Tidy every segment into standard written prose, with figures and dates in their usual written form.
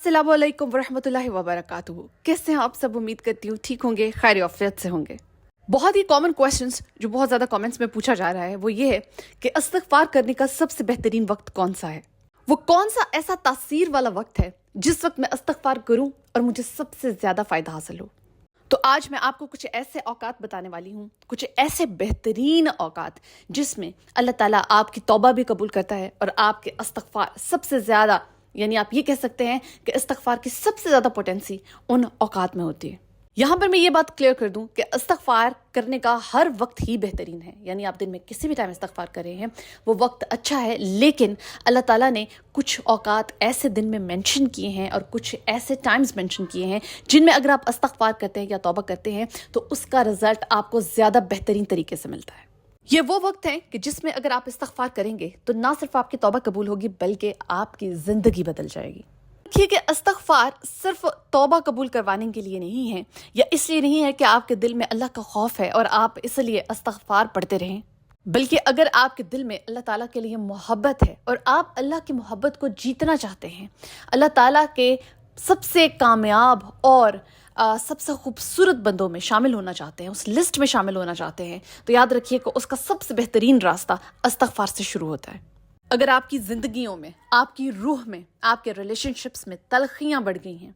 अस्सलाम वालेकुम वरहमतुल्लाहि वबरकातुहू। कैसे हैं आप सब? उम्मीद करती हूँ ठीक होंगे, खैर आफियत से होंगे। बहुत ही कॉमन क्वेश्चंस जो बहुत ज़्यादा कमेंट्स में पूछा जा रहा है वो ये है कि इस्तिग़फ़ार करने का सबसे बेहतरीन वक्त कौन सा है? वो कौन सा ऐसा तासीर वाला वक्त है जिस वक्त मैं इस्तिग़फ़ार करूँ और मुझे सबसे ज़्यादा फ़ायदा हासिल हो? तो आज मैं आपको कुछ ऐसे औकात बताने वाली हूँ, कुछ ऐसे बेहतरीन औकात जिसमें अल्लाह ताला आपकी तौबा भी कबूल करता है और आपके इस्तिग़फ़ार सबसे ज़्यादा, यानी आप ये कह सकते हैं कि इस्तिग़फ़ार की सबसे ज़्यादा पोटेंसी उन औकात में होती है। यहाँ पर मैं ये बात क्लियर कर दूं कि इस्तिग़फ़ार करने का हर वक्त ही बेहतरीन है, यानी आप दिन में किसी भी टाइम इस्तिग़फ़ार कर रहे हैं वो वक्त अच्छा है, लेकिन अल्लाह ताला ने कुछ औकात ऐसे दिन में मेंशन किए हैं और कुछ ऐसे टाइम्स मेंशन किए हैं जिनमें अगर आप इस्तिग़फ़ार करते हैं या तौबा करते हैं तो उसका रिज़ल्ट आपको ज़्यादा बेहतरीन तरीके से मिलता है। ये वो वक्त है कि जिसमें अगर आप इस्तिग़फ़ार करेंगे तो ना सिर्फ आपकी तौबा कबूल होगी बल्कि आपकी ज़िंदगी बदल जाएगी। देखिए कि इस्तिग़फ़ार सिर्फ तौबा कबूल करवाने के लिए नहीं है, या इसलिए नहीं है कि आपके दिल में अल्लाह का खौफ है और आप इसलिए इस्तिग़फ़ार पढ़ते रहें, बल्कि अगर आपके दिल में अल्लाह ताला के लिए मोहब्बत है और आप अल्लाह की मोहब्बत को जीतना चाहते हैं, अल्लाह ताला के सबसे कामयाब और सबसे खूबसूरत बंदों में शामिल होना चाहते हैं, उस लिस्ट में शामिल होना चाहते हैं, तो याद रखिए कि उसका सबसे बेहतरीन रास्ता इस्तिग़फ़ार से शुरू होता है। अगर आपकी ज़िंदगियों में, आपकी रूह में, आपके रिलेशनशिप्स में तलख़ियाँ बढ़ गई हैं,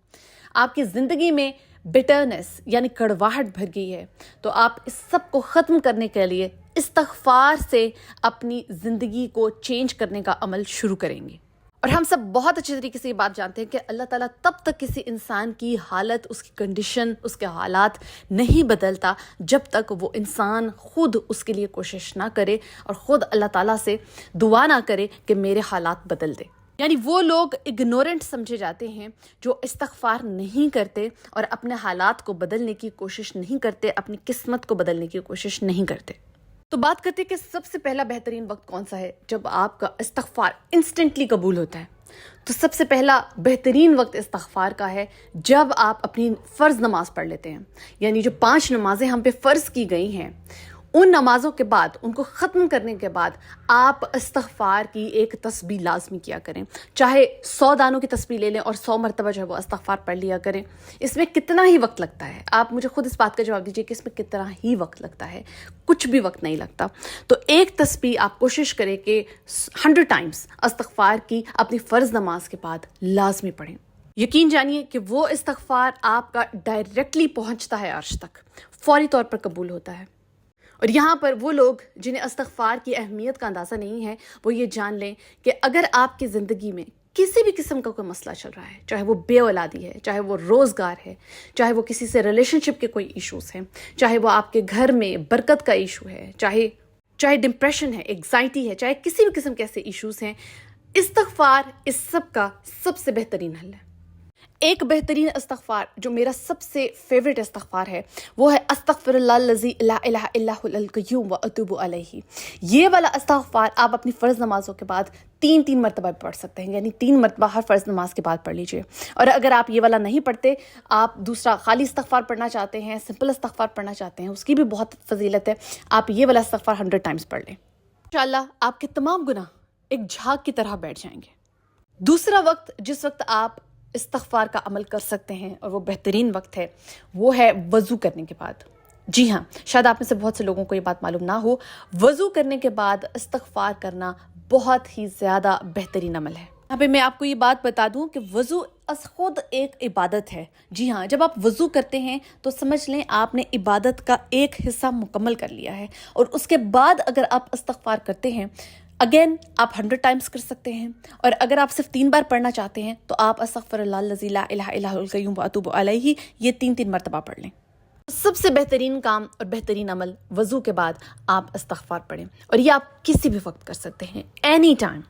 आपकी ज़िंदगी में बिटरनेस यानी कड़वाहट भर गई है, तो आप इस सब को ख़त्म करने के लिए इस्तिग़फ़ार से अपनी ज़िंदगी को चेंज करने का अमल शुरू करेंगे। और हम सब बहुत अच्छे तरीके से ये बात जानते हैं कि अल्लाह ताला तब तक किसी इंसान की हालत, उसकी कंडीशन, उसके हालात नहीं बदलता जब तक वो इंसान खुद उसके लिए कोशिश ना करे और ख़ुद अल्लाह ताला से दुआ ना करे कि मेरे हालात बदल दे। यानी वो लोग इग्नोरेंट समझे जाते हैं जो इस्तिग़फ़ार नहीं करते और अपने हालात को बदलने की कोशिश नहीं करते, अपनी किस्मत को बदलने की कोशिश नहीं करते। तो बात करते हैं कि सबसे पहला बेहतरीन वक्त कौन सा है जब आपका इस्तिग़फ़ार इंस्टेंटली कबूल होता है। तो सबसे पहला बेहतरीन वक्त इस्तिग़फ़ार का है जब आप अपनी फ़र्ज़ नमाज पढ़ लेते हैं, यानी जो 5 नमाज़ें हम पे फ़र्ज़ की गई हैं उन नमाज़ों के बाद, उनको ख़त्म करने के बाद आप इस्तिग़फ़ार की एक तस्बीह लाज़मी किया करें। चाहे 100 दानों की तस्बीह ले लें और 100 मरतबा जो है वो इस्तिग़फ़ार पढ़ लिया करें। इसमें कितना ही वक्त लगता है, आप मुझे खुद इस बात का जवाब दीजिए कि इसमें कितना ही वक्त लगता है? कुछ भी वक्त नहीं लगता। तो एक तस्बीह आप कोशिश करें कि 100 टाइम्स इस्तिग़फ़ार की अपनी फ़र्ज़ नमाज के बाद लाज़मी पढ़ें। यकीन जानिए कि वो इस्तिग़फ़ार आपका डायरेक्टली पहुँचता है अर्श तक, फ़ौरी तौर पर कबूल होता है। और यहाँ पर वो लोग जिन्हें इस्तिग़फ़ार की अहमियत का अंदाज़ा नहीं है वो ये जान लें कि अगर आपकी ज़िंदगी में किसी भी किस्म का कोई मसला चल रहा है, चाहे वो बेऔलादी है, चाहे वो रोज़गार है, चाहे वो किसी से रिलेशनशिप के कोई इश्यूज़ हैं, चाहे वो आपके घर में बरकत का इशू है, चाहे डिप्रेशन है, एग्ज़ाइटी है, चाहे किसी भी किस्म के ऐसे इश्यूज़ हैं, इस्तिग़फ़ार इस सब का सबसे बेहतरीन हल है। एक बेहतरीन इस्तिग़फ़ार जो मेरा सबसे फेवरेट इस्तिग़फ़ार है वो है अस्तग़फ़िरुल्लाहल्लज़ी ला इलाहा इल्ला हुवल क़य्यूम व अतूबु अलैहि। ये वाला इस्तिग़फ़ार आप अपनी फ़र्ज़ नमाज़ों के बाद 3-3 मरतबा पढ़ सकते हैं, यानी 3 मरतबा हर फ़र्ज़ नमाज के बाद पढ़ लीजिए। और अगर आप ये वाला नहीं पढ़ते, आप दूसरा खाली इस्तिग़फ़ार पढ़ना चाहते हैं, सिंपल इस्तिग़फ़ार पढ़ना चाहते हैं, उसकी भी बहुत फजीलत है, आप ये वाला इस्तिग़फ़ार 100 टाइम्स पढ़ लें। इंशाअल्लाह आपके तमाम गुनाह एक झाग की तरह बैठ जाएंगे। दूसरा वक्त जिस वक्त आप इस्तिग़फ़ार का अमल कर सकते हैं और वो बेहतरीन वक्त है वो है वज़ू करने के बाद। जी हाँ, शायद आप में से बहुत से लोगों को ये बात मालूम ना हो, वज़ू करने के बाद इस्तिग़फ़ार करना बहुत ही ज़्यादा बेहतरीन अमल है। यहाँ पे मैं आपको ये बात बता दूँ कि वज़ू खुद एक इबादत है। जी हाँ, जब आप वज़ू करते हैं तो समझ लें आपने इबादत का एक हिस्सा मुकम्मल कर लिया है और उसके बाद अगर आप इस्तिग़फ़ार करते हैं अगेन आप 100 टाइम्स कर सकते हैं। और अगर आप सिर्फ 3 बार पढ़ना चाहते हैं तो आप अस्तग़फ़िरुल्लाहल्लज़ी ला इलाहा इल्ला हुवल क़य्यूम व अतूबु अलैहि ये 3-3 मरतबा पढ़ लें। सबसे बेहतरीन काम और बेहतरीन अमल वज़ू के बाद आप इस्तिग़फ़ार पढ़ें, और ये आप किसी भी वक्त कर सकते हैं, एनी टाइम।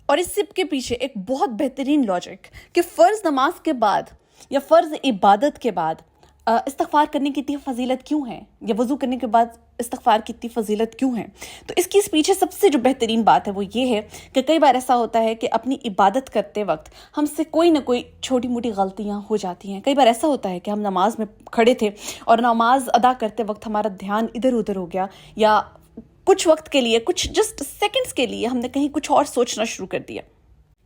और इस सब के पीछे एक बहुत बेहतरीन लॉजिक कि फ़र्ज़ नमाज के बाद या फ़र्ज़ इबादत के बाद इस्तिग़फ़ार करने की इतनी फ़जीलत क्यों है, या वज़ू करने के बाद इस्तिग़फ़ार की इतनी फ़जीलत क्यों है? तो इसकी इस पीछे सबसे जो बेहतरीन बात है वो ये है कि कई बार ऐसा होता है कि अपनी इबादत करते वक्त हमसे कोई ना कोई छोटी मोटी गलतियाँ हो जाती हैं। कई बार ऐसा होता है कि हम नमाज में खड़े थे और नमाज अदा करते वक्त हमारा ध्यान इधर उधर हो गया, या कुछ वक्त के लिए, कुछ जस्ट सेकंड्स के लिए हमने कहीं कुछ और सोचना शुरू कर दिया।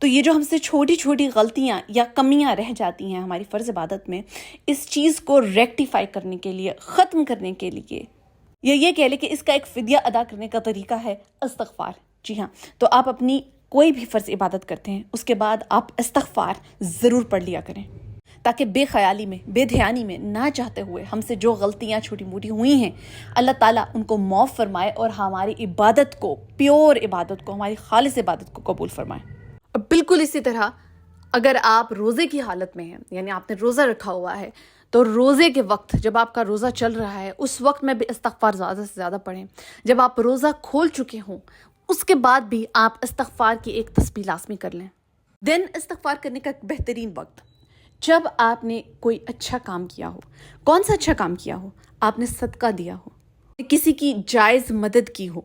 تو یہ جو ہم سے چھوٹی چھوٹی غلطیاں یا کمیاں رہ جاتی ہیں ہماری فرض عبادت میں، اس چیز کو ریکٹیفائی کرنے کے لیے، ختم کرنے کے لیے، یا یہ کہہ لیں کہ اس کا ایک فدیہ ادا کرنے کا طریقہ ہے استغفار۔ جی ہاں، تو آپ اپنی کوئی بھی فرض عبادت کرتے ہیں اس کے بعد آپ استغفار ضرور پڑھ لیا کریں، تاکہ بے خیالی میں، بے دھیانی میں، نہ چاہتے ہوئے ہم سے جو غلطیاں چھوٹی موٹی ہوئی ہیں، اللہ تعالیٰ ان کو معاف فرمائے اور ہماری عبادت کو، پیور عبادت کو، ہماری خالص عبادت کو قبول فرمائے۔ اور بالکل اسی طرح اگر آپ روزے کی حالت میں ہیں، یعنی آپ نے روزہ رکھا ہوا ہے، تو روزے کے وقت جب آپ کا روزہ چل رہا ہے اس وقت میں بھی استغفار زیادہ سے زیادہ پڑھیں۔ جب آپ روزہ کھول چکے ہوں اس کے بعد بھی آپ استغفار کی ایک تسبیح لازمی کر لیں۔ دین استغفار کرنے کا ایک بہترین وقت جب آپ نے کوئی اچھا کام کیا ہو۔ کون سا اچھا کام کیا ہو؟ آپ نے صدقہ دیا ہو، کسی کی جائز مدد کی ہو،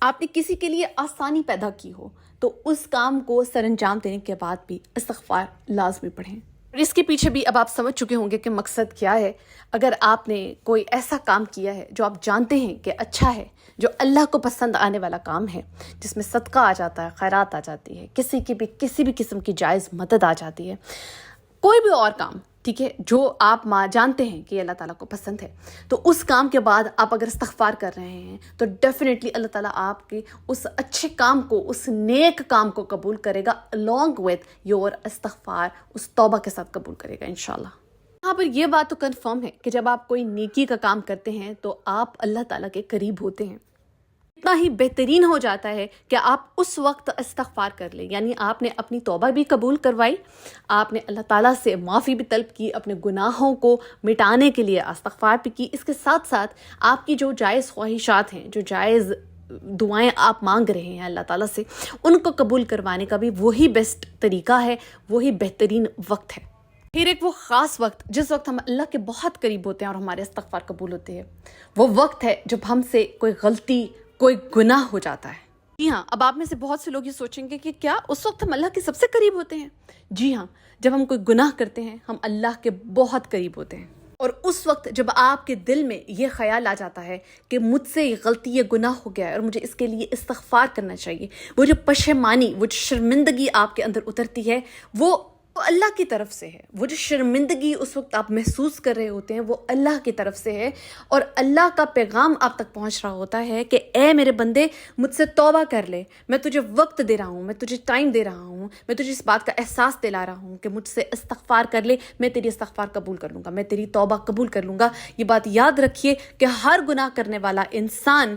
آپ نے کسی کے لیے آسانی پیدا کی ہو، تو اس کام کو سر انجام دینے کے بعد بھی استغفار لازمی پڑھیں۔ اور اس کے پیچھے بھی اب آپ سمجھ چکے ہوں گے کہ مقصد کیا ہے۔ اگر آپ نے کوئی ایسا کام کیا ہے جو آپ جانتے ہیں کہ اچھا ہے، جو اللہ کو پسند آنے والا کام ہے، جس میں صدقہ آ جاتا ہے، خیرات آ جاتی ہے، کسی بھی قسم کی جائز مدد آ جاتی ہے، کوئی بھی اور کام، ٹھیک ہے، جو آپ جانتے ہیں کہ اللہ تعالیٰ کو پسند ہے، تو اس کام کے بعد آپ اگر استغفار کر رہے ہیں تو ڈیفینیٹلی اللہ تعالیٰ آپ کے اس اچھے کام کو، اس نیک کام کو قبول کرے گا، along with your استغفار، اس توبہ کے ساتھ قبول کرے گا انشاءاللہ۔ یہاں پر یہ بات تو کنفرم ہے کہ جب آپ کوئی نیکی کا کام کرتے ہیں تو آپ اللہ تعالیٰ کے قریب ہوتے ہیں۔ اتنا ہی بہترین ہو جاتا ہے کہ آپ اس وقت استغفار کر لیں، یعنی آپ نے اپنی توبہ بھی قبول کروائی، آپ نے اللہ تعالیٰ سے معافی بھی طلب کی، اپنے گناہوں کو مٹانے کے لیے استغفار بھی کی، اس کے ساتھ ساتھ آپ کی جو جائز خواہشات ہیں، جو جائز دعائیں آپ مانگ رہے ہیں اللہ تعالیٰ سے، ان کو قبول کروانے کا بھی وہی بیسٹ طریقہ ہے، وہی بہترین وقت ہے۔ پھر ایک وہ خاص وقت جس وقت ہم اللہ کے بہت قریب ہوتے ہیں اور ہمارے استغفار قبول ہوتے ہیں، وہ وقت ہے جب ہم سے کوئی غلطی، کوئی گناہ ہو جاتا ہے۔ جی ہاں، اب آپ میں سے بہت سے لوگ یہ سوچیں گے کہ کیا اس وقت ہم اللہ کے سب سے قریب ہوتے ہیں؟ جی ہاں، جب ہم کوئی گناہ کرتے ہیں ہم اللہ کے بہت قریب ہوتے ہیں، اور اس وقت جب آپ کے دل میں یہ خیال آ جاتا ہے کہ مجھ سے یہ غلطی، یہ گناہ ہو گیا ہے اور مجھے اس کے لیے استغفار کرنا چاہیے، وہ جو پشیمانی، وہ جو شرمندگی آپ کے اندر اترتی ہے، وہ اللہ کی طرف سے ہے۔ وہ جو شرمندگی اس وقت آپ محسوس کر رہے ہوتے ہیں وہ اللہ کی طرف سے ہے، اور اللہ کا پیغام آپ تک پہنچ رہا ہوتا ہے کہ اے میرے بندے، مجھ سے توبہ کر لے، میں تجھے وقت دے رہا ہوں، میں تجھے ٹائم دے رہا ہوں، میں تجھے اس بات کا احساس دلا رہا ہوں کہ مجھ سے استغفار کر لے، میں تیری استغفار قبول کر لوں گا، میں تیری توبہ قبول کر لوں گا۔ یہ بات یاد رکھیے کہ ہر گناہ کرنے والا انسان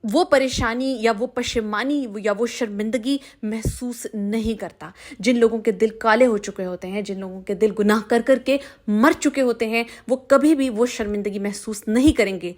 وہ پریشانی یا وہ پشیمانی یا وہ شرمندگی محسوس نہیں کرتا۔ جن لوگوں کے دل کالے ہو چکے ہوتے ہیں، جن لوگوں کے دل گناہ کر کر کے مر چکے ہوتے ہیں، وہ کبھی بھی وہ شرمندگی محسوس نہیں کریں گے۔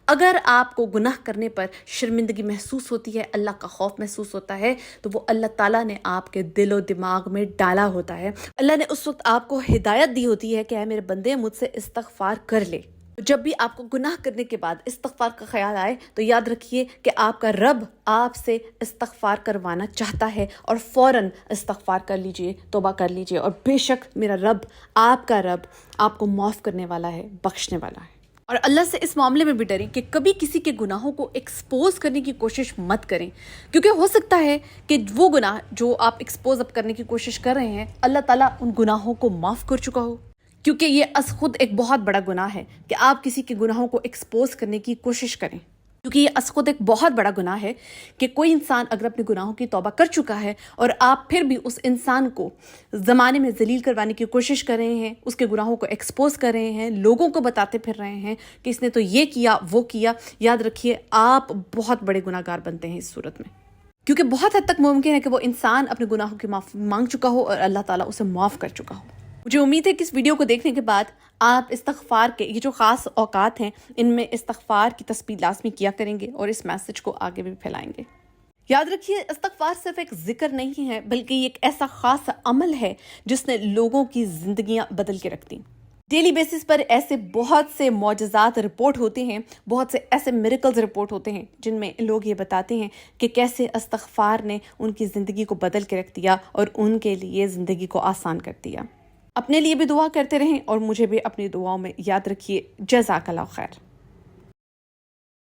اگر آپ کو گناہ کرنے پر شرمندگی محسوس ہوتی ہے، اللہ کا خوف محسوس ہوتا ہے، تو وہ اللہ تعالیٰ نے آپ کے دل و دماغ میں ڈالا ہوتا ہے۔ اللہ نے اس وقت آپ کو ہدایت دی ہوتی ہے کہ اے میرے بندے، مجھ سے استغفار کر لے۔ جب بھی آپ کو گناہ کرنے کے بعد استغفار کا خیال آئے تو یاد رکھیے کہ آپ کا رب آپ سے استغفار کروانا چاہتا ہے، اور فوراً استغفار کر لیجئے، توبہ کر لیجئے، اور بے شک میرا رب، آپ کا رب آپ کو معاف کرنے والا ہے، بخشنے والا ہے۔ اور اللہ سے اس معاملے میں بھی ڈریں کہ کبھی کسی کے گناہوں کو ایکسپوز کرنے کی کوشش مت کریں، کیونکہ ہو سکتا ہے کہ وہ گناہ جو آپ ایکسپوز اب کرنے کی کوشش کر رہے ہیں، اللہ تعالیٰ ان گناہوں کو معاف کر چکا ہو، کیونکہ یہ از خود ایک بہت بڑا گناہ ہے کہ آپ کسی کے گناہوں کو ایکسپوز کرنے کی کوشش کریں، کیونکہ یہ از خود ایک بہت بڑا گناہ ہے کہ کوئی انسان اگر اپنے گناہوں کی توبہ کر چکا ہے اور آپ پھر بھی اس انسان کو زمانے میں ذلیل کروانے کی کوشش کر رہے ہیں، اس کے گناہوں کو ایکسپوز کر رہے ہیں، لوگوں کو بتاتے پھر رہے ہیں کہ اس نے تو یہ کیا، وہ کیا، یاد رکھیے آپ بہت بڑے گناہ گار بنتے ہیں اس صورت میں، کیونکہ بہت حد تک ممکن ہے کہ وہ انسان اپنے گناہوں کی معافی مانگ چکا ہو اور اللہ تعالیٰ اسے معاف کر چکا ہو۔ مجھے امید ہے کہ اس ویڈیو کو دیکھنے کے بعد آپ استغفار کے یہ جو خاص اوقات ہیں ان میں استغفار کی تسبیح لازمی کیا کریں گے اور اس میسج کو آگے بھی پھیلائیں گے۔ یاد رکھیے، استغفار صرف ایک ذکر نہیں ہے بلکہ یہ ایک ایسا خاص عمل ہے جس نے لوگوں کی زندگیاں بدل کے رکھ دیں۔ ڈیلی بیسس پر ایسے بہت سے معجزات رپورٹ ہوتے ہیں، بہت سے ایسے میریکلز رپورٹ ہوتے ہیں جن میں لوگ یہ بتاتے ہیں کہ کیسے استغفار نے ان کی زندگی کو بدل کے رکھ دیا اور ان کے لیے زندگی کو آسان کر دیا۔ اپنے لیے بھی دعا کرتے رہیں اور مجھے بھی اپنی دعاؤں میں یاد رکھیے۔ جزاک اللہ خیر۔